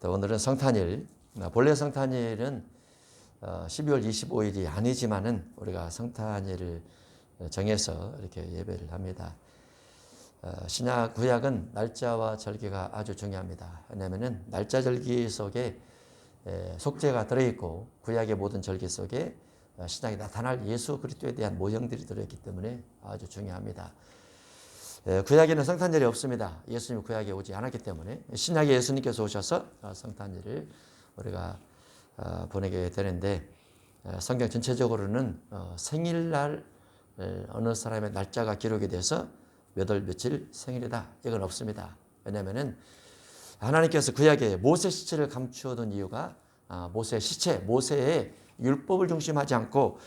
오늘은 성탄일, 본래 성탄일은 12월 25일이 아니지만은 우리가 성탄일을 정해서 이렇게 예배를 합니다. 신약 구약은 날짜와 절기가 아주 중요합니다. 왜냐하면은 날짜 절기 속에 속죄가 들어있고 구약의 모든 절기 속에 신약에 나타날 예수 그리스도에 대한 모형들이 들어있기 때문에 아주 중요합니다. 구약에는 성탄절이 없습니다. 예수님이 구약에 오지 않았기 때문에 신약에 예수님께서 오셔서 성탄절을 우리가 보내게 되는데 성경 전체적으로는 생일날 어느 사람의 날짜가 기록이 돼서 몇 월 며칠 생일이다 이건 없습니다. 왜냐하면은 하나님께서 구약에 모세 시체를 감추어둔 이유가 모세 시체, 모세의 율법을 중심하지 않고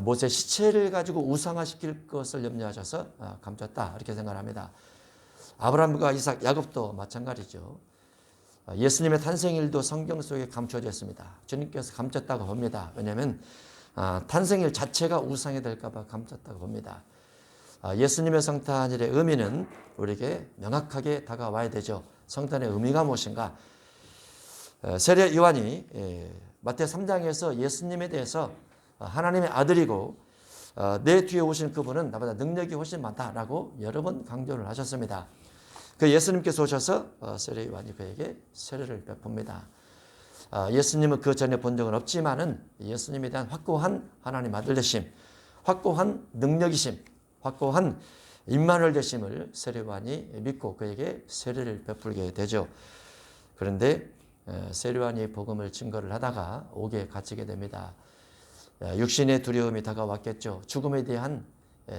모세 시체를 가지고 우상화시킬 것을 염려하셔서 감췄다 이렇게 생각합니다. 아브라함과 이삭, 야곱도 마찬가지죠. 예수님의 탄생일도 성경 속에 감춰져 있습니다. 주님께서 감췄다고 봅니다. 왜냐하면 탄생일 자체가 우상이 될까 봐 감췄다고 봅니다. 예수님의 성탄일의 의미는 우리에게 명확하게 다가와야 되죠. 성탄의 의미가 무엇인가? 세례 요한이 마태 3장에서 예수님에 대해서 하나님의 아들이고 내 뒤에 오신 그분은 나보다 능력이 훨씬 많다라고 여러 번 강조를 하셨습니다. 그 예수님께서 오셔서 세례 요한이 그에게 세례를 베풉니다. 예수님은 그 전에 본 적은 없지만은 예수님에 대한 확고한 하나님 아들 되심, 확고한 능력이심, 확고한 임마누엘 되심을 세례 요한이 믿고 그에게 세례를 베풀게 되죠. 그런데 세례 요한이 복음을 증거를 하다가 옥에 갇히게 됩니다. 육신의 두려움이 다가왔겠죠. 죽음에 대한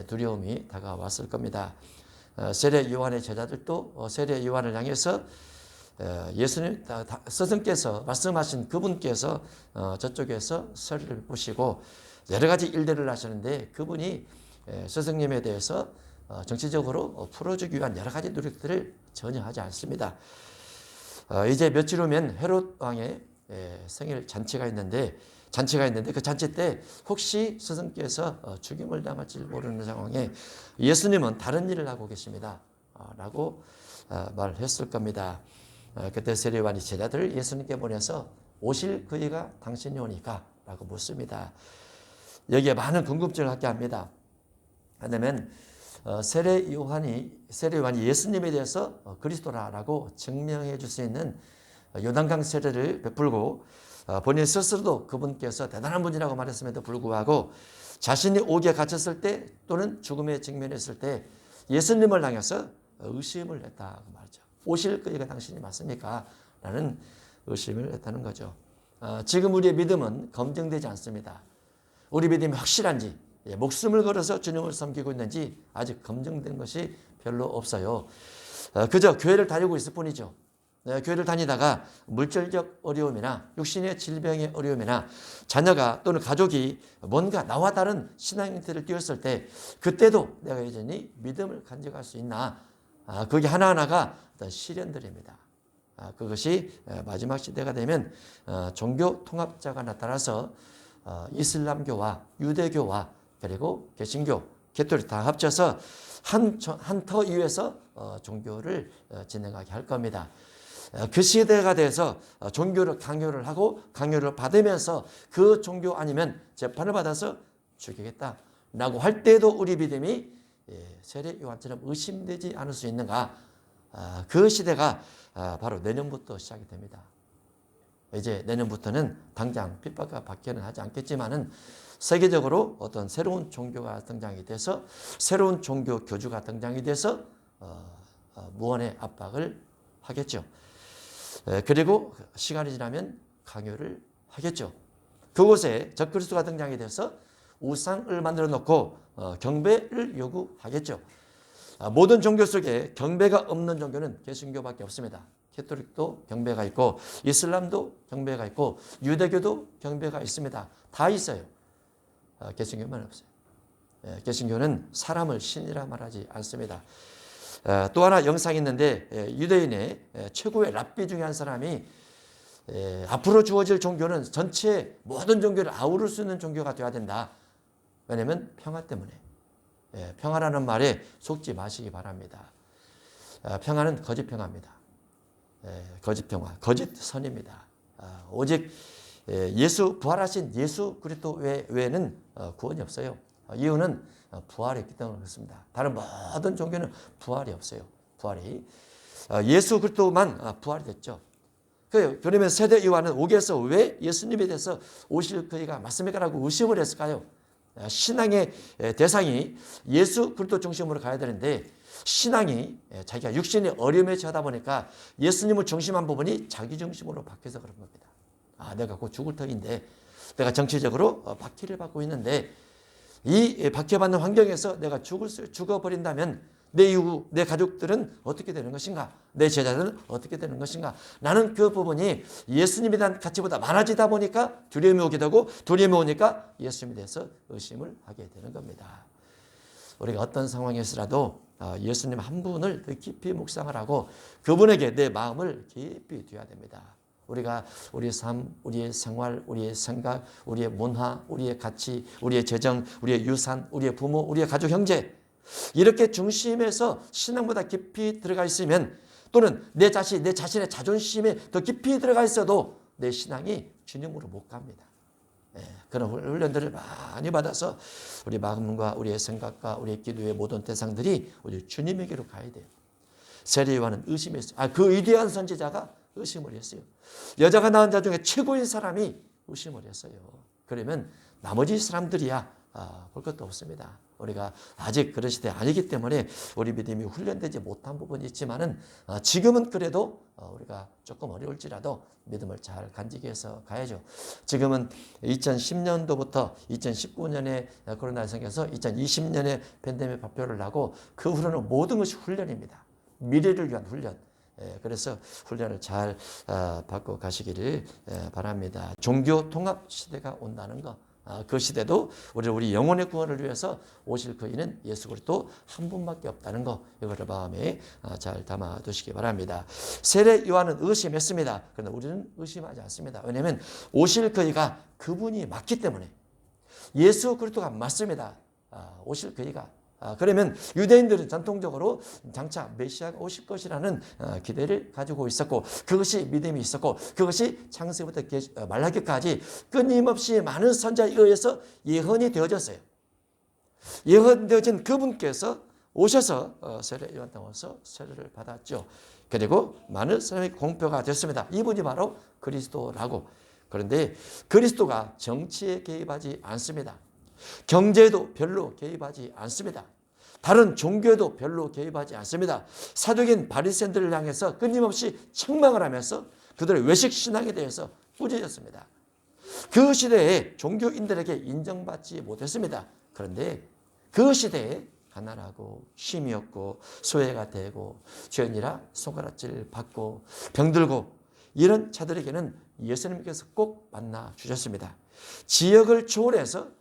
두려움이 다가왔을 겁니다. 세례 요한의 제자들도 세례 요한을 향해서 예수님 스승께서 말씀하신 그분께서 저쪽에서 세례를 베푸시고 여러 가지 일들을 하시는데 그분이 스승님에 대해서 정치적으로 풀어주기 위한 여러 가지 노력들을 전혀 하지 않습니다. 이제 며칠 후면 헤롯 왕의 생일 잔치가 있는데 그 잔치 때 혹시 스승께서 죽임을 당할지 모르는 상황에 예수님은 다른 일을 하고 계십니다. 라고 말을 했을 겁니다. 그때 세례 요한이 제자들을 예수님께 보내서 오실 그이가 당신이 오니까? 라고 묻습니다. 여기에 많은 궁금증을 갖게 합니다. 왜냐하면 세례 요한이 예수님에 대해서 그리스도라고 증명해 줄 수 있는 요단강 세례를 베풀고 본인 스스로도 그분께서 대단한 분이라고 말했음에도 불구하고 자신이 옥에 갇혔을 때 또는 죽음에 직면했을 때 예수님을 향해서 의심을 했다고 말이죠. 오실 그이가 당신이 맞습니까? 라는 의심을 했다는 거죠. 지금 우리의 믿음은 검증되지 않습니다. 우리 믿음이 확실한지 목숨을 걸어서 주님을 섬기고 있는지 아직 검증된 것이 별로 없어요. 그저 교회를 다니고 있을 뿐이죠. 교회를 다니다가 물질적 어려움이나 육신의 질병의 어려움이나 자녀가 또는 가족이 뭔가 나와 다른 신앙 형태를 띄웠을 때 그때도 내가 여전히 믿음을 간직할 수 있나? 그게 하나하나가 시련들입니다. 그것이 마지막 시대가 되면 종교 통합자가 나타나서 이슬람교와 유대교와 그리고 개신교, 개토릭 다 합쳐서 한 터 위에서 종교를 진행하게 할 겁니다. 그 시대가 돼서 종교를 강요를 하고 강요를 받으면서 그 종교 아니면 재판을 받아서 죽이겠다라고 할 때도 우리 믿음이 세례 요한처럼 의심되지 않을 수 있는가? 그 시대가 바로 내년부터 시작이 됩니다. 이제 내년부터는 당장 핍박과 박해는 하지 않겠지만은 세계적으로 어떤 새로운 종교가 등장이 돼서 새로운 종교 교주가 등장이 돼서 무언의 압박을 하겠죠. 그리고 시간이 지나면 강요를 하겠죠. 그곳에 적그리스도가 등장이 돼서 우상을 만들어 놓고 경배를 요구하겠죠. 모든 종교 속에 경배가 없는 종교는 개신교밖에 없습니다. 캐토릭도 경배가 있고 이슬람도 경배가 있고 유대교도 경배가 있습니다. 다 있어요. 개신교만 없어요. 개신교는 사람을 신이라 말하지 않습니다. 또 하나 영상이 있는데 유대인의 최고의 랍비 중에 한 사람이 앞으로 주어질 종교는 전체 모든 종교를 아우를 수 있는 종교가 되어야 된다. 왜냐하면 평화 때문에. 평화라는 말에 속지 마시기 바랍니다. 평화는 거짓 평화입니다. 거짓 평화, 거짓 선입니다. 오직 예수 부활하신 예수 그리스도 외에는 구원이 없어요. 이유는 부활이 있기 때문에 그렇습니다. 다른 모든 종교는 부활이 없어요. 부활이 예수 그리스도만 부활이 됐죠. 그러면 세대 요한은 오게서 왜 예수님에 대해서 오실 그이가 맞습니까라고 의심을 했을까요? 신앙의 대상이 예수 그리스도 중심으로 가야 되는데 신앙이 자기가 육신의 어려움에 처하다 보니까 예수님을 중심한 부분이 자기 중심으로 바뀌어서 그런 겁니다. 내가 곧 죽을 터인데 내가 정치적으로 박해를 받고 있는데 이 박해받는 환경에서 내가 죽어버린다면 내 이후 내 가족들은 어떻게 되는 것인가? 내 제자들은 어떻게 되는 것인가? 나는 그 부분이 예수님에 대한 가치보다 많아지다 보니까 두려움이 오게 되고 두려움이 오니까 예수님에 대해서 의심을 하게 되는 겁니다. 우리가 어떤 상황에서라도 예수님 한 분을 더 깊이 묵상을 하고 그분에게 내 마음을 깊이 두어야 됩니다. 우리가 우리의 삶, 우리의 생활, 우리의 생각, 우리의 문화, 우리의 가치, 우리의 재정, 우리의 유산, 우리의 부모, 우리의 가족, 형제 이렇게 중심에서 신앙보다 깊이 들어가 있으면 또는 내 자신의 자존심에 더 깊이 들어가 있어도 내 신앙이 주님으로 못 갑니다. 그런 훈련들을 많이 받아서 우리 마음과 우리의 생각과 우리의 기도의 모든 대상들이 우리 주님에게로 가야 돼요. 세례 요한은 의심했어요. 그 위대한 선지자가 의심을 했어요. 여자가 낳은 자 중에 최고인 사람이 의심을 했어요. 그러면 나머지 사람들이야 볼 것도 없습니다. 우리가 아직 그런 시대 아니기 때문에 우리 믿음이 훈련되지 못한 부분이 있지만은 지금은 그래도 우리가 조금 어려울지라도 믿음을 잘 간직히 해서 가야죠. 지금은 2010년도부터 2019년에 코로나가 생겨서 2020년에 팬데믹 발표를 하고 그 후로는 모든 것이 훈련입니다. 미래를 위한 훈련. 그래서 훈련을 잘 받고 가시기를 바랍니다. 종교 통합 시대가 온다는 것. 그 시대도 우리 영혼의 구원을 위해서 오실 그이는 예수 그리스도 한 분밖에 없다는 것, 이거를 마음에 잘 담아 두시기 바랍니다. 세례 요한은 의심했습니다. 그런데 우리는 의심하지 않습니다. 왜냐하면 오실 그이가 그분이 맞기 때문에 예수 그리스도가 맞습니다. 오실 그이가. 그러면 유대인들은 전통적으로 장차 메시아가 오실 것이라는 기대를 가지고 있었고 그것이 믿음이 있었고 그것이 창세기부터 말라기까지 끊임없이 많은 선자에 의해서 예언이 되어졌어요. 예언되어진 그분께서 오셔서 세례 요한 땅에서 세례를 받았죠. 그리고 많은 사람이 공표가 됐습니다. 이분이 바로 그리스도라고. 그런데 그리스도가 정치에 개입하지 않습니다. 경제에도 별로 개입하지 않습니다. 다른 종교에도 별로 개입하지 않습니다. 사도인 바리새인들을 향해서 끊임없이 책망을 하면서 그들의 외식 신앙에 대해서 꾸짖었습니다. 그 시대에 종교인들에게 인정받지 못했습니다. 그런데 그 시대에 가난하고 쉼이 없고 소외가 되고 죄인이라 손가락질 받고 병들고 이런 자들에게는 예수님께서 꼭 만나 주셨습니다. 지역을 초월해서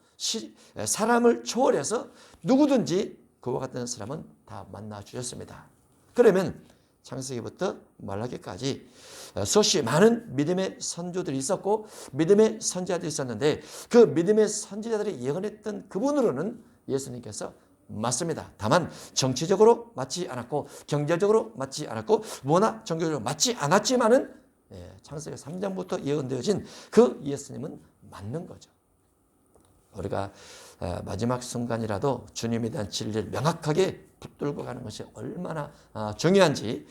사람을 초월해서 누구든지 그와 같은 사람은 다 만나 주셨습니다. 그러면 창세기부터 말라기까지 수없이 많은 믿음의 선조들이 있었고 믿음의 선지자들이 있었는데 그 믿음의 선지자들이 예언했던 그분으로는 예수님께서 맞습니다. 다만 정치적으로 맞지 않았고 경제적으로 맞지 않았고 문화 종교적으로 맞지 않았지만은 창세기 3장부터 예언되어진 그 예수님은 맞는 거죠. 우리가 마지막 순간이라도 주님에 대한 진리를 명확하게 붙들고 가는 것이 얼마나 중요한지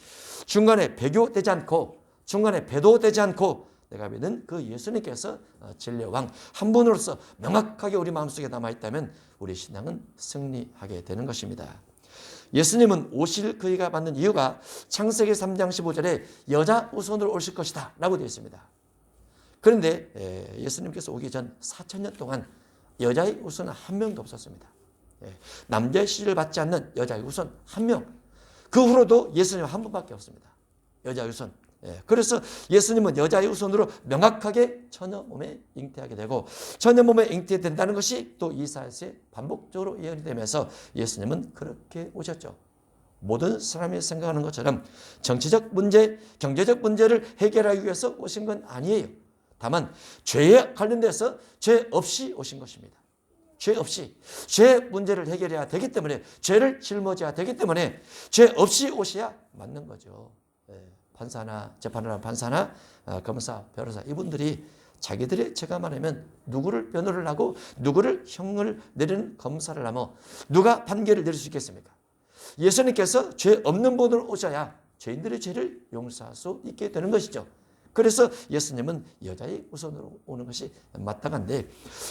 중간에 배교되지 않고 중간에 배도되지 않고 내가 믿는 그 예수님께서 진리의 왕 한 분으로서 명확하게 우리 마음속에 남아있다면 우리 신앙은 승리하게 되는 것입니다. 예수님은 오실 그이가 받는 이유가 창세기 3장 15절에 여자 우선으로 오실 것이다 라고 되어 있습니다. 그런데 예수님께서 오기 전 4,000년 동안 여자의 우선은 한 명도 없었습니다. 남자의 시를 받지 않는 여자의 우선 한 명. 그 후로도 예수님 한 분밖에 없습니다. 여자의 우선. 그래서 예수님은 여자의 우선으로 명확하게 처녀 몸에 잉태하게 되고 처녀 몸에 잉태된다는 것이 또 이사야서에 반복적으로 예언이 되면서 예수님은 그렇게 오셨죠. 모든 사람이 생각하는 것처럼 정치적 문제, 경제적 문제를 해결하기 위해서 오신 건 아니에요. 다만 죄에 관련돼서 죄 없이 오신 것입니다. 죄 없이. 죄 문제를 해결해야 되기 때문에 죄를 짊어져야 되기 때문에 죄 없이 오셔야 맞는 거죠. 판사나 재판을 하는 판사나 검사, 변호사 이분들이 자기들의 죄가 많으면 누구를 변호를 하고 누구를 형을 내리는 검사를 하며 누가 판결을 내릴 수 있겠습니까? 예수님께서 죄 없는 분으로 오셔야 죄인들의 죄를 용서할 수 있게 되는 것이죠. 그래서 예수님은 여자의 우선으로 오는 것이 마땅한데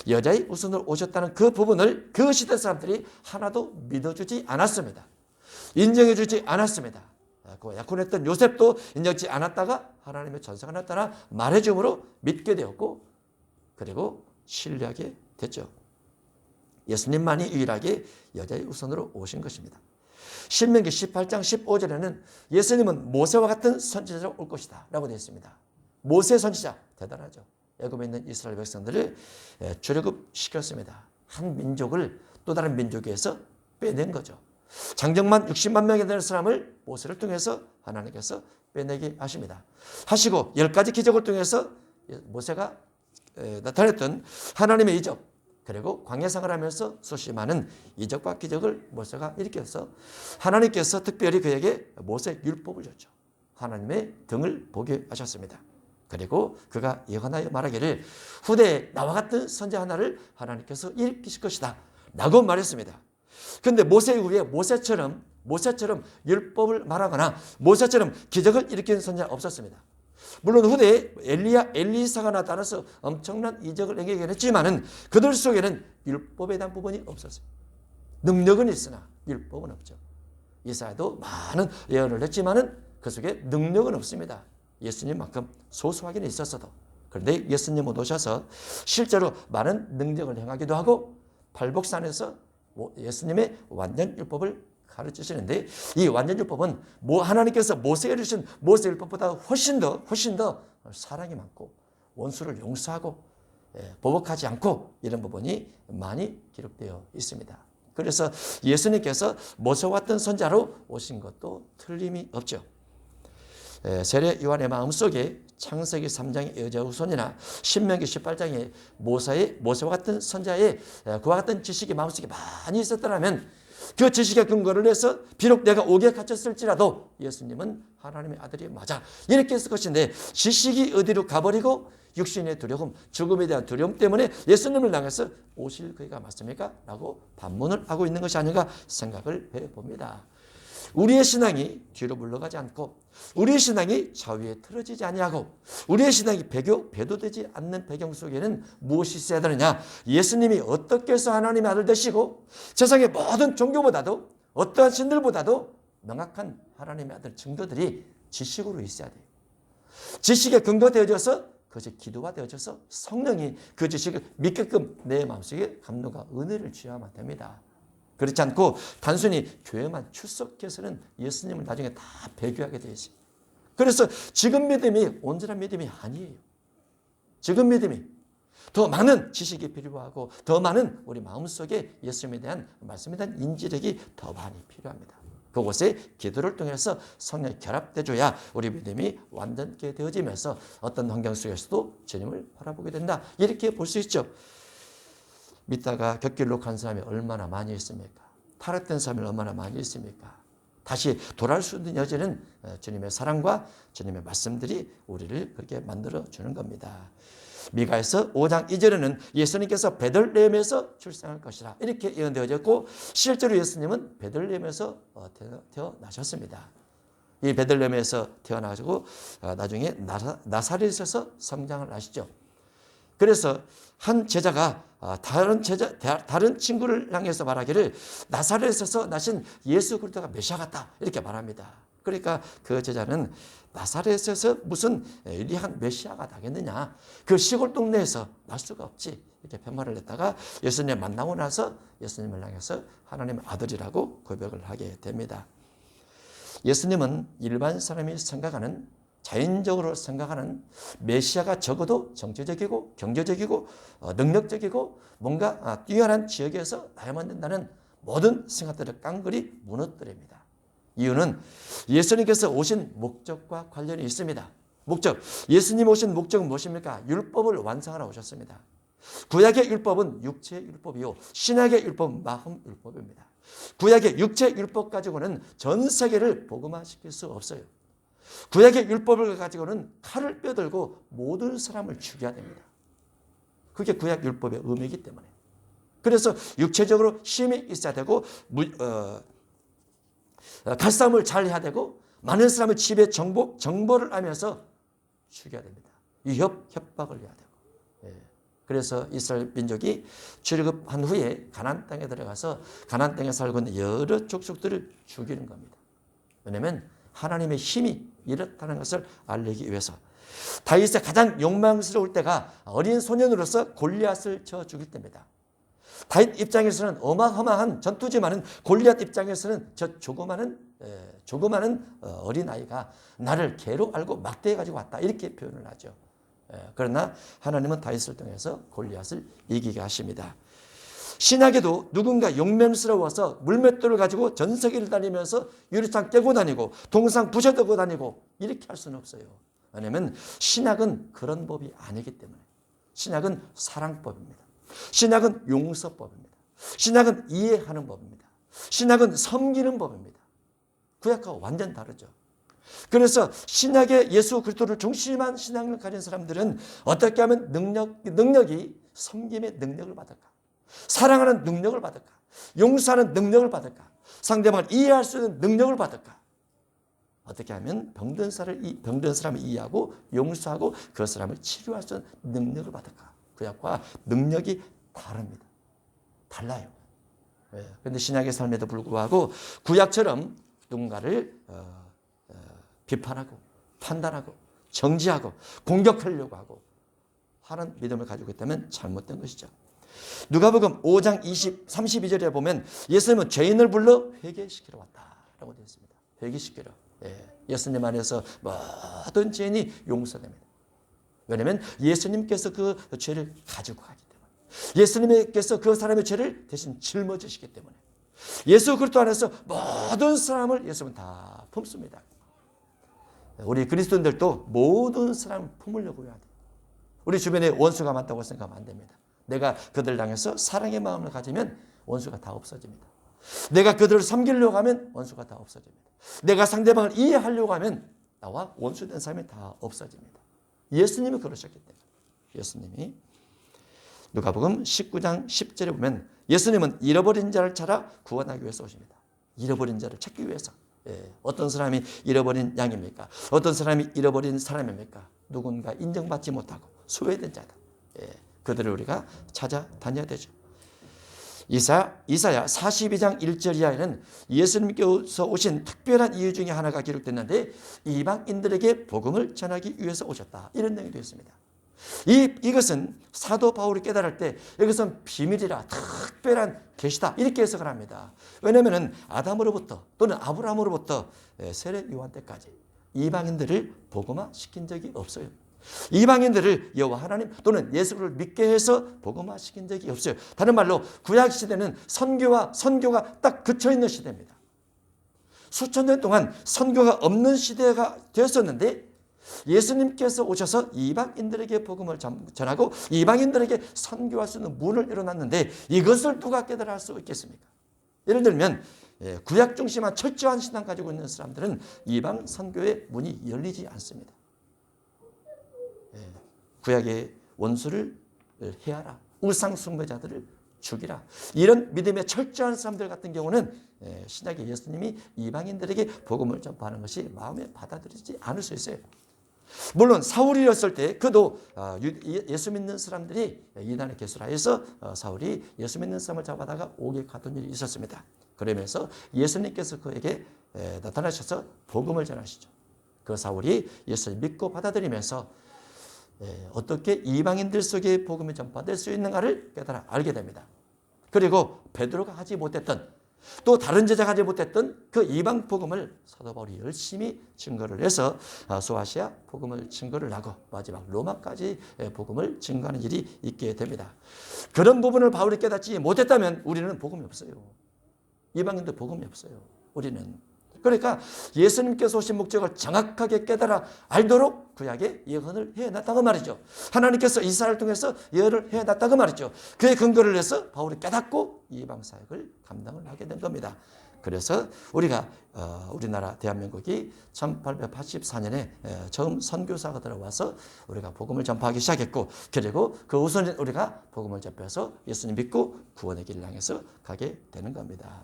여자의 우선으로 오셨다는 그 부분을 그 시대 사람들이 하나도 믿어주지 않았습니다. 인정해주지 않았습니다. 그 약혼했던 요셉도 인정하지 않았다가 하나님의 전사가 나타나 말해줌으로 믿게 되었고 그리고 신뢰하게 됐죠. 예수님만이 유일하게 여자의 우선으로 오신 것입니다. 신명기 18장 15절에는 예수님은 모세와 같은 선지자로 올 것이다 라고 되어 있습니다. 모세 선지자 대단하죠. 애굽에 있는 이스라엘 백성들을 출애굽시켰습니다. 한 민족을 또 다른 민족에서 빼낸 거죠. 장정만 60만 명이 되는 사람을 모세를 통해서 하나님께서 빼내게 하십니다. 하시고 10가지 기적을 통해서 모세가 나타냈던 하나님의 이적 그리고 광야생활을 하면서 수십 많은 이적과 기적을 모세가 일으켜서 하나님께서 특별히 그에게 모세 율법을 줬죠. 하나님의 등을 보게 하셨습니다. 그리고 그가 예언하여 말하기를 후대에 나와 같은 선지자 하나를 하나님께서 일으키실 것이다 라고 말했습니다. 그런데 모세 이후에 모세처럼 율법을 말하거나 모세처럼 기적을 일으키는 선지자가 없었습니다. 물론 후대에 엘리사가 나타나서 엄청난 이적을 행하긴 했지만은 그들 속에는 율법에 대한 부분이 없었어요. 능력은 있으나 율법은 없죠. 이사야도 많은 예언을 했지만은 그 속에 능력은 없습니다. 예수님만큼 소소하게는 있었어도. 그런데 예수님은 오셔서 실제로 많은 능력을 행하기도 하고 팔복산에서 예수님의 완전 율법을 가르치시는데 이 완전 율법은 하나님께서 모세에게 주신 모세 율법보다 훨씬 더 사랑이 많고 원수를 용서하고 보복하지 않고 이런 부분이 많이 기록되어 있습니다. 그래서 예수님께서 모세와 같은 선자로 오신 것도 틀림이 없죠. 세례 요한의 마음속에 창세기 3장의 여자 후손이나 신명기 18장의 모세와 같은 선자의 그와 같은 지식이 마음속에 많이 있었더라면 그 지식의 근거를 해서 비록 내가 옥에 갇혔을지라도 예수님은 하나님의 아들이 맞아 이렇게 했을 것인데 지식이 어디로 가버리고 육신의 두려움, 죽음에 대한 두려움 때문에 예수님을 향해서 오실 그이가 맞습니까? 라고 반문을 하고 있는 것이 아닌가 생각을 해봅니다. 우리의 신앙이 뒤로 물러가지 않고 우리의 신앙이 좌우에 틀어지지 아니하고 우리의 신앙이 배도되지 않는 배경 속에는 무엇이 있어야 되느냐? 예수님이 어떻게 해서 하나님의 아들 되시고 세상의 모든 종교보다도 어떠한 신들보다도 명확한 하나님의 아들 증거들이 지식으로 있어야 돼요. 지식에 근거되어져서 그것이 기도화되어져서 성령이 그 지식을 믿게끔 내 마음속에 감동과 은혜를 주야만 됩니다. 그렇지 않고 단순히 교회만 출석해서는 예수님을 나중에 다 배교하게 되어 있어요. 그래서 지금 믿음이 온전한 믿음이 아니에요. 지금 믿음이 더 많은 지식이 필요하고 더 많은 우리 마음속에 예수님에 대한 말씀에 대한 인지력이 더 많이 필요합니다. 그곳에 기도를 통해서 성령이 결합되어야 우리 믿음이 완전하게 되어지면서 어떤 환경 속에서도 주님을 바라보게 된다. 이렇게 볼 수 있죠. 믿다가 곁길로 간 사람이 얼마나 많이 있습니까? 타락된 사람이 얼마나 많이 있습니까? 다시 돌아올 수 있는 여지는 주님의 사랑과 주님의 말씀들이 우리를 그렇게 만들어주는 겁니다. 미가에서 5장 2절에는 예수님께서 베들레헴에서 출생할 것이라 이렇게 예언되어졌고 실제로 예수님은 베들레헴에서 태어나셨습니다. 이 베들레헴에서 태어나시고 나중에 나사렛에서 성장을 하시죠. 그래서 한 제자가 다른 친구를 향해서 말하기를 나사렛에서 나신 예수 그리스도가 메시아 같다 이렇게 말합니다. 그러니까 그 제자는 나사렛에서 무슨 엘리야한 메시아가 나겠느냐, 그 시골 동네에서 날 수가 없지 이렇게 변말을 했다가 예수님 만나고 나서 예수님을 향해서 하나님의 아들이라고 고백을 하게 됩니다. 예수님은 일반 사람이 생각하는 자연적으로 생각하는 메시아가 적어도 정치적이고 경제적이고 능력적이고 뭔가 뛰어난 지역에서 나야만 된다는 모든 생각들을 깡그리 무너뜨립니다. 이유는 예수님께서 오신 목적과 관련이 있습니다. 목적, 예수님 오신 목적은 무엇입니까? 율법을 완성하러 오셨습니다. 구약의 율법은 육체의 율법이요 신약의 율법은 마음 율법입니다. 구약의 육체 율법 가지고는 전 세계를 복음화시킬 수 없어요. 구약의 율법을 가지고는 칼을 뼈들고 모든 사람을 죽여야 됩니다. 그게 구약 율법의 의미이기 때문에. 그래서 육체적으로 힘이 있어야 되고 칼싸움을 잘 해야 되고 많은 사람을 집에 정보를 하면서 죽여야 됩니다. 협박을 해야 되고. 그래서 이스라엘 민족이 출애굽한 후에 가나안 땅에 들어가서 가나안 땅에 살고 있는 여러 족속들을 죽이는 겁니다. 왜냐하면 하나님의 힘이 이렇다는 것을 알리기 위해서. 다윗의 가장 욕망스러울 때가 어린 소년으로서 골리앗을 쳐 죽일 때입니다. 다윗 입장에서는 어마어마한 전투지만은 골리앗 입장에서는 저 조그마한 어린아이가 나를 개로 알고 막대해 가지고 왔다, 이렇게 표현을 하죠. 그러나 하나님은 다윗을 통해서 골리앗을 이기게 하십니다. 신약에도 누군가 용맹스러워서 물맷돌을 가지고 전 세계를 다니면서 유리창 깨고 다니고 동상 부셔들고 다니고 이렇게 할 수는 없어요. 왜냐하면 신약은 그런 법이 아니기 때문에. 신약은 사랑법입니다. 신약은 용서법입니다. 신약은 이해하는 법입니다. 신약은 섬기는 법입니다. 구약과 완전 다르죠. 그래서 신약의 예수 그리스도를 중심한 신앙을 가진 사람들은 어떻게 하면 능력이 섬김의 능력을 받을까? 사랑하는 능력을 받을까? 용서하는 능력을 받을까? 상대방을 이해할 수 있는 능력을 받을까? 어떻게 하면 병든 사람을 이해하고 용서하고 그 사람을 치료할 수 있는 능력을 받을까? 구약과 능력이 다릅니다. 달라요. 그런데 신약의 삶에도 불구하고 구약처럼 누군가를 비판하고 판단하고 정지하고 공격하려고 하고 하는 믿음을 가지고 있다면 잘못된 것이죠. 누가복음 5장 32절에 보면 예수님은 죄인을 불러 회개시키러 왔다라고 되어 있습니다. 회개시키러. 예수님 안에서 모든 죄인이 용서됩니다. 왜냐하면 예수님께서 그 죄를 가지고 가기 때문에. 예수님께서 그 사람의 죄를 대신 짊어지시기 때문에. 예수 그리스도 안에서 모든 사람을 예수님은 다 품습니다. 우리 그리스도인들도 모든 사람을 품으려고 해야 돼요. 우리 주변에 원수가 많다고 생각하면 안 됩니다. 내가 그들을 향해서 사랑의 마음을 가지면 원수가 다 없어집니다. 내가 그들을 섬기려고 하면 원수가 다 없어집니다. 내가 상대방을 이해하려고 하면 나와 원수된 사람이 다 없어집니다. 예수님이 그러셨기 때문에. 예수님이 누가복음 19장 10절에 보면 예수님은 잃어버린 자를 찾아 구원하기 위해서 오십니다. 잃어버린 자를 찾기 위해서. 어떤 사람이 잃어버린 양입니까? 어떤 사람이 잃어버린 사람입니까? 누군가 인정받지 못하고 소외된 자다. 그들을 우리가 찾아다녀야 되죠. 이사야 42장 1절 이하에는 예수님께서 오신 특별한 이유 중에 하나가 기록됐는데 이방인들에게 복음을 전하기 위해서 오셨다, 이런 내용이 되어 있습니다. 이것은 사도 바울이 깨달을 때 이것은 비밀이라 특별한 계시다, 이렇게 해석을 합니다. 왜냐하면 아담으로부터 또는 아브라함으로부터 세례 요한 때까지 이방인들을 복음화 시킨 적이 없어요. 이방인들을 여호와 하나님 또는 예수를 믿게 해서 복음화 시킨 적이 없어요. 다른 말로 구약 시대는 선교가 딱 그쳐 있는 시대입니다. 수천 년 동안 선교가 없는 시대가 되었었는데 예수님께서 오셔서 이방인들에게 복음을 전하고 이방인들에게 선교할 수 있는 문을 열어놨는데 이것을 누가 깨달아 할 수 있겠습니까? 예를 들면 구약 중심한 철저한 신앙 가지고 있는 사람들은 이방 선교의 문이 열리지 않습니다. 구약의 원수를 해하라, 우상 숭배자들을 죽이라, 이런 믿음의 철저한 사람들 같은 경우는 신약의 예수님이 이방인들에게 복음을 전파하는 것이 마음에 받아들이지 않을 수 있어요. 물론 사울이었을 때 그도 예수 믿는 사람들이 이단의 개수라해서 사울이 예수 믿는 사람을 잡아다가 옥에 가둔 일이 있었습니다. 그러면서 예수님께서 그에게 나타나셔서 복음을 전하시죠. 그 사울이 예수를 믿고 받아들이면서 어떻게 이방인들 속에 복음이 전파될 수 있는가를 깨달아 알게 됩니다. 그리고 베드로가 하지 못했던, 또 다른 제자가 하지 못했던 그 이방 복음을 사도 바울이 열심히 증거를 해서 소아시아 복음을 증거를 하고 마지막 로마까지 복음을 증거하는 일이 있게 됩니다. 그런 부분을 바울이 깨닫지 못했다면 우리는 복음이 없어요. 이방인도 복음이 없어요. 우리는. 그러니까 예수님께서 오신 목적을 정확하게 깨달아 알도록 구약에 예언을 해놨다고 말이죠. 하나님께서 이스라엘을 통해서 예언을 해놨다고 말이죠. 그의 근거를 해서 바울이 깨닫고 이방 사역을 감당을 하게 된 겁니다. 그래서 우리가 우리나라 대한민국이 1884년에 처음 선교사가 들어와서 우리가 복음을 전파하기 시작했고, 그리고 그 우선 우리가 복음을 전파해서 예수님 믿고 구원의 길을 향해서 가게 되는 겁니다.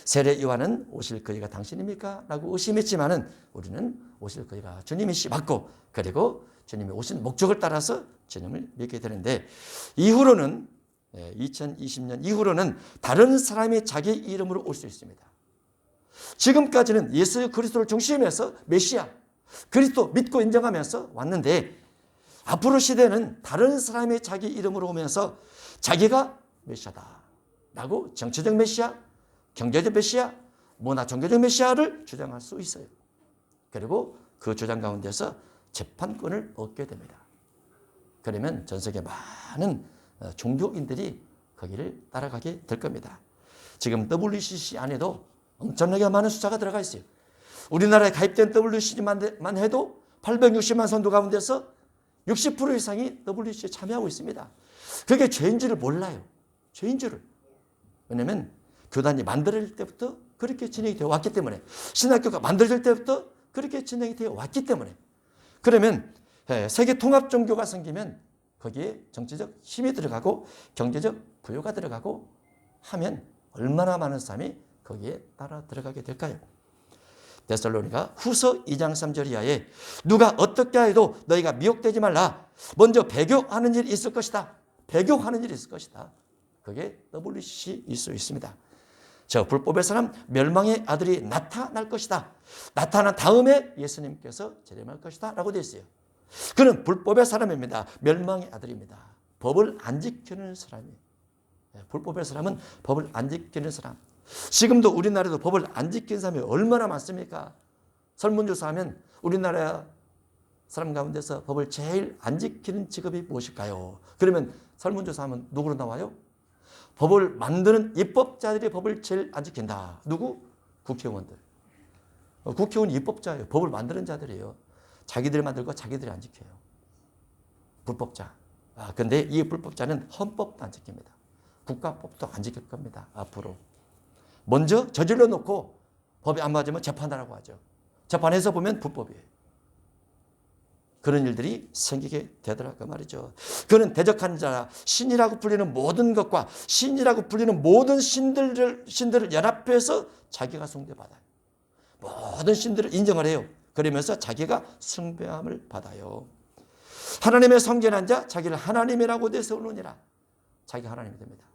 세례 요한은 오실 그이가 당신입니까? 라고 의심했지만은 우리는 오실 그이가 주님이시 맞고, 그리고 주님이 오신 목적을 따라서 주님을 믿게 되는데, 이후로는 2020년 이후로는 다른 사람이 자기 이름으로 올 수 있습니다. 지금까지는 예수 그리스도를 중심에서 메시아 그리스도 믿고 인정하면서 왔는데, 앞으로 시대는 다른 사람이 자기 이름으로 오면서 자기가 메시아다 라고 정치적 메시아, 경제적 메시아, 문화 종교적 메시아를 주장할 수 있어요. 그리고 그 주장 가운데서 재판권을 얻게 됩니다. 그러면 전 세계 많은 종교인들이 거기를 따라가게 될 겁니다. 지금 WCC 안에도 엄청나게 많은 숫자가 들어가 있어요. 우리나라에 가입된 WCC만 해도 860만 성도 가운데서 60% 이상이 WCC에 참여하고 있습니다. 그게 죄인 줄을 몰라요. 죄인 줄을. 왜냐하면 교단이 만들어질 때부터 그렇게 진행이 되어 왔기 때문에, 신학교가 만들어질 때부터 그렇게 진행이 되어 왔기 때문에. 그러면 세계 통합 종교가 생기면 거기에 정치적 힘이 들어가고 경제적 부여가 들어가고 하면 얼마나 많은 사람이 거기에 따라 들어가게 될까요? 데살로니가 후서 2장 3절 이하에 누가 어떻게 해도 너희가 미혹되지 말라. 먼저 배교하는 일이 있을 것이다. 배교하는 일이 있을 것이다. 그게 WCC일 수 있습니다. 저 불법의 사람 멸망의 아들이 나타날 것이다. 나타난 다음에 예수님께서 재림할 것이다 라고 되어 있어요. 그는 불법의 사람입니다. 멸망의 아들입니다. 법을 안 지키는 사람이에요. 불법의 사람은 법을 안 지키는 사람. 지금도 우리나라에도 법을 안 지키는 사람이 얼마나 많습니까? 설문조사하면 우리나라 사람 가운데서 법을 제일 안 지키는 직업이 무엇일까요? 그러면 설문조사하면 누구로 나와요? 법을 만드는 입법자들이 법을 제일 안 지킨다. 누구? 국회의원들. 국회의원이 입법자예요. 법을 만드는 자들이에요. 자기들이 만들고 자기들이 안 지켜요. 불법자. 근데 이 불법자는 헌법도 안 지킵니다. 국가법도 안 지킬 겁니다. 앞으로. 먼저 저질러 놓고 법이 안 맞으면 재판하라고 하죠. 재판해서 보면 불법이에요. 그런 일들이 생기게 되더라고 말이죠. 그는 대적한 자, 신이라고 불리는 모든 것과 신이라고 불리는 모든 신들을 연합해서 자기가 숭배받아요. 모든 신들을 인정을 해요. 그러면서 자기가 숭배함을 받아요. 하나님의 성전한 자 자기를 하나님이라고 내세우느니라. 자기가 하나님이 됩니다.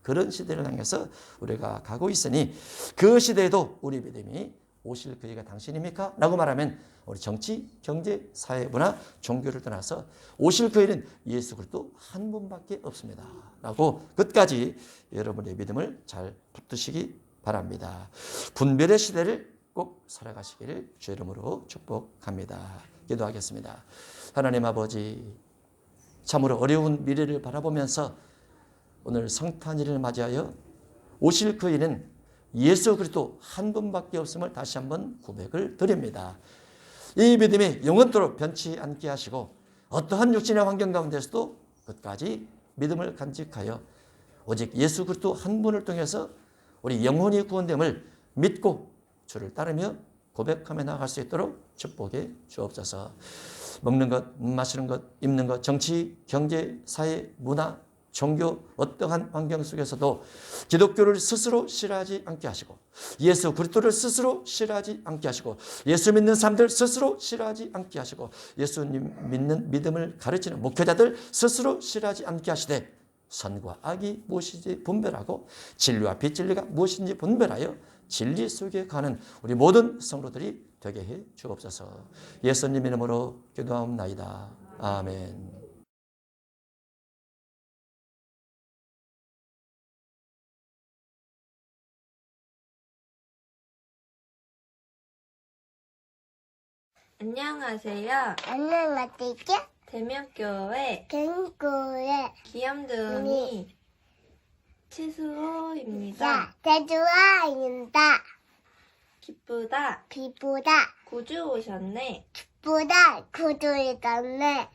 그런 시대를 향해서 우리가 가고 있으니 그 시대에도 우리 믿음이 오실 그이가 당신입니까? 라고 말하면 우리 정치, 경제, 사회, 문화, 종교를 떠나서 오실 그이는 예수 그리스도 한 분밖에 없습니다. 라고 끝까지 여러분의 믿음을 잘 붙드시기 바랍니다. 분별의 시대를 꼭 살아가시기를 주의 이름으로 축복합니다. 기도하겠습니다. 하나님 아버지, 참으로 어려운 미래를 바라보면서 오늘 성탄일을 맞이하여 오실 그이는 예수 그리스도 한 분밖에 없음을 다시 한번 고백을 드립니다. 이 믿음이 영원토록 변치 않게 하시고 어떠한 육신의 환경 가운데서도 끝까지 믿음을 간직하여 오직 예수 그리스도 한 분을 통해서 우리 영혼이 구원됨을 믿고 주를 따르며 고백하며 나아갈 수 있도록 축복해 주옵소서. 먹는 것, 마시는 것, 입는 것, 정치, 경제, 사회, 문화, 종교 어떠한 환경 속에서도 기독교를 스스로 싫어하지 않게 하시고 예수 그리스도를 스스로 싫어하지 않게 하시고 예수 믿는 사람들 스스로 싫어하지 않게 하시고 예수님 믿는 믿음을 가르치는 목회자들 스스로 싫어하지 않게 하시되 선과 악이 무엇인지 분별하고 진리와 비진리가 무엇인지 분별하여 진리 속에 가는 우리 모든 성도들이 되게 해 주옵소서. 예수님 이름으로 기도하옵나이다. 아멘. 안녕하세요. 안녕하세요. 대명교회 kenku의 기염둥이 치수호입니다. 자, 대주아입니다. 기쁘다 기쁘다, 구주 오셨네. 기쁘다, 구두를 떴네.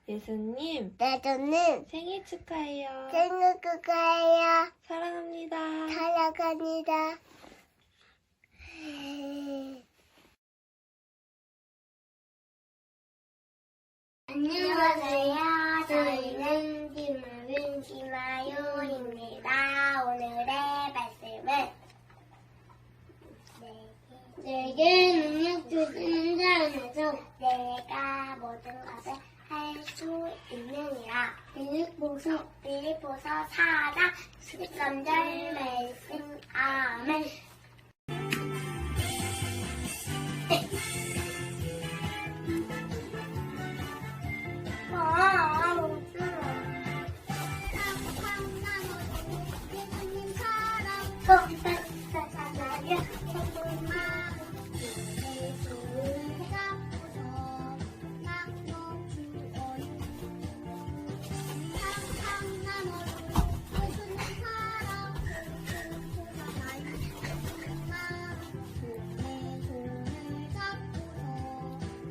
예수님 대주는 생일 축하해요. 생일 축하해요. 사랑합니다. 사랑합니다. 안녕하세요. 저희는 김우빈 김아유입니다. 오늘의 말씀은 내게 능력 주시는 자에서 내가 모든 것을 할 수 있느니라. 빌립보서 4장 13절 말씀. 아멘.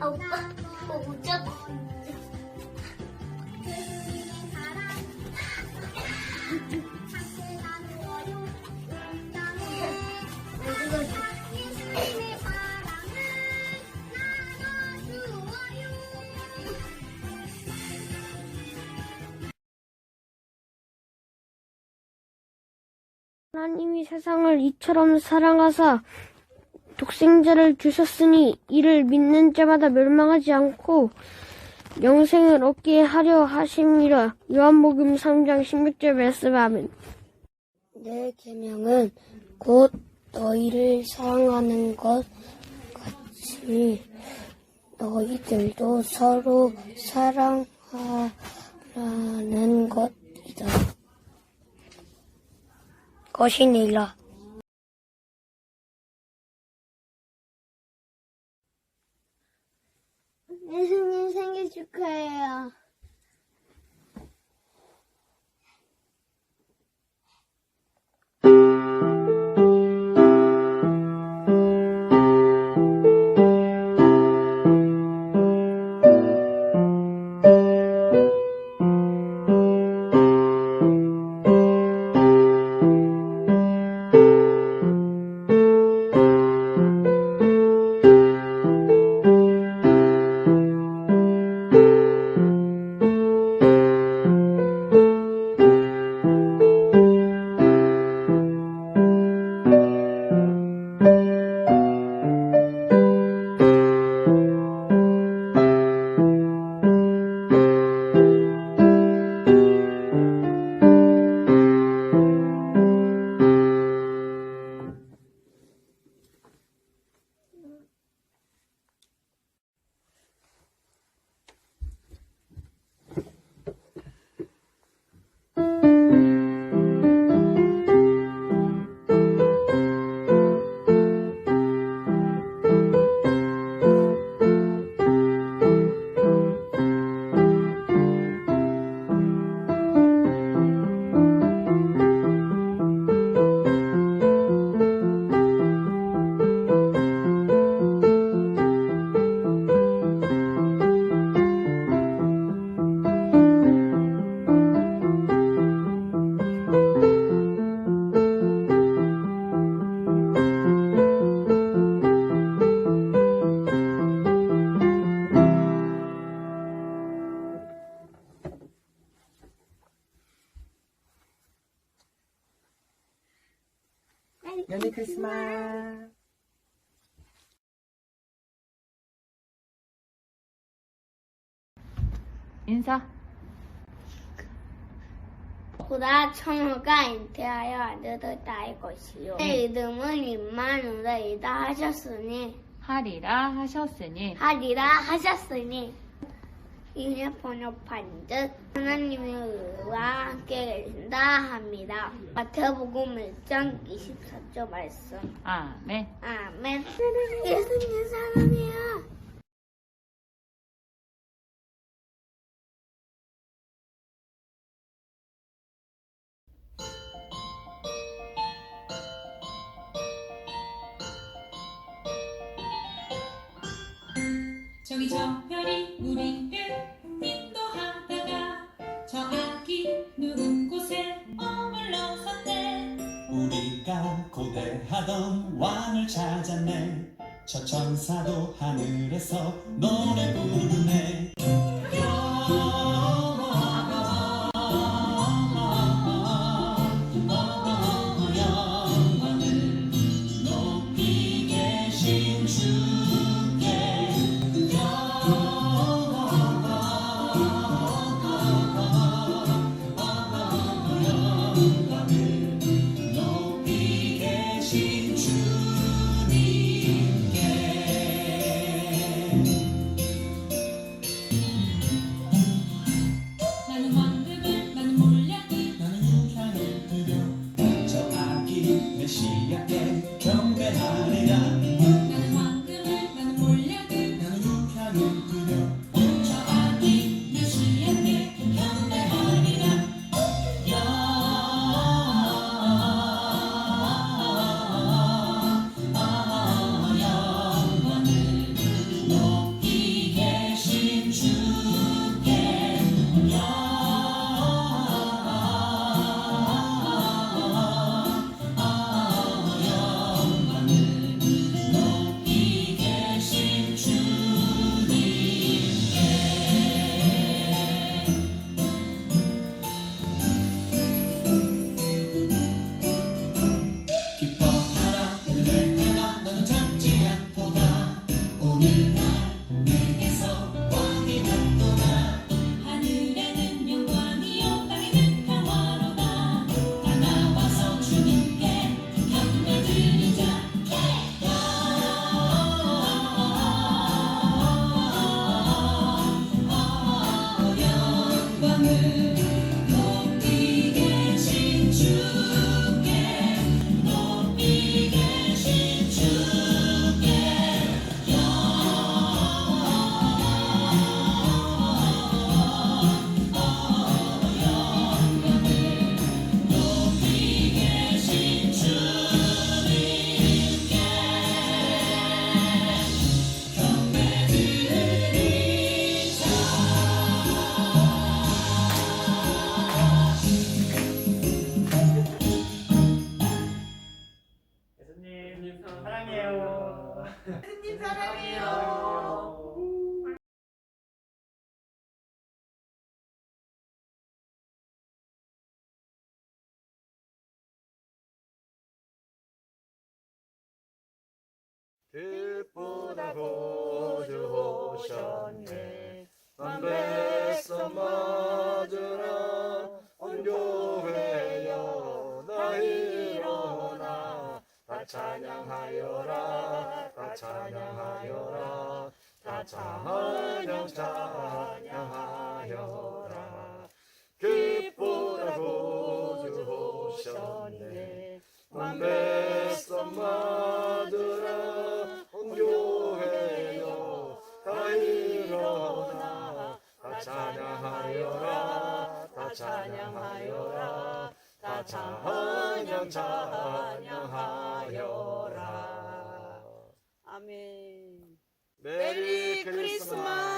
오빠, 오자. 하나님이 세상을 이처럼 사랑하사 독생자를 주셨으니 이를 믿는 자마다 멸망하지 않고 영생을 얻게 하려 하심이라. 요한복음 3장 16절 말씀. 아멘. 내 계명은 곧 너희를 사랑하는 것 같이 너희들도 서로 사랑하라는 것이니라. 예수님 생일 축하해요. 메리 크리스마스. 인사. 보다 천우가 잉태하여 아들을 낳을 것이요. 내 이름은 임마누엘이다 하셨으니 하리라 하셨으니 이에 번역한 듯 하나님의 의와 함께 계신다 합니다. 마태복음 1장 24절 말씀. 아멘. 아멘. 예수님 사랑해요. 저기 저 별이 우리를 인도하다가 저 아기 누운 곳에 머물러섰네. 우리 내가 고대하던 왕을 찾았네. 저 천사도 하늘에서 노래 부르네. 영원을 높이 계신 주께 영원을 높이 계신 주님께 나는 황금을 나는 몰약을 나는 유향을 드려 저 아기 메시아께 경배하리라. 나는 황금을 나는 몰약을 나는 유향을 드려 저 아기 메시아께 경배하리라. 영원을 높이 계신 주께 영원을 높이 계신 기뻐하라 그들의 때가 너는 잡지 않도다. 오늘날 내게서 왕이 났도다. 하늘에는 영광이요 땅에는 평화로다. 다 나와서 주님께 경배 드리자. 영광을 높이 계신 주께 높이 계신 주께 높이 계신 주님께 경배 드리자. 예수님 사랑해요. 예수님 사랑해요. 그보다 구주 오셨네. 만백성 맞으라. 온 교회여 나 일어나. 다 찬양하여라. 다 찬양하여라. 다 찬양하여라. 그보다 구주 오셨네. 만백성 맞으라. 온 교회여 다 일어나. 다 찬양하여라. 다 찬양하여라. 다 찬양하여라. 아멘. 메리 크리스마스.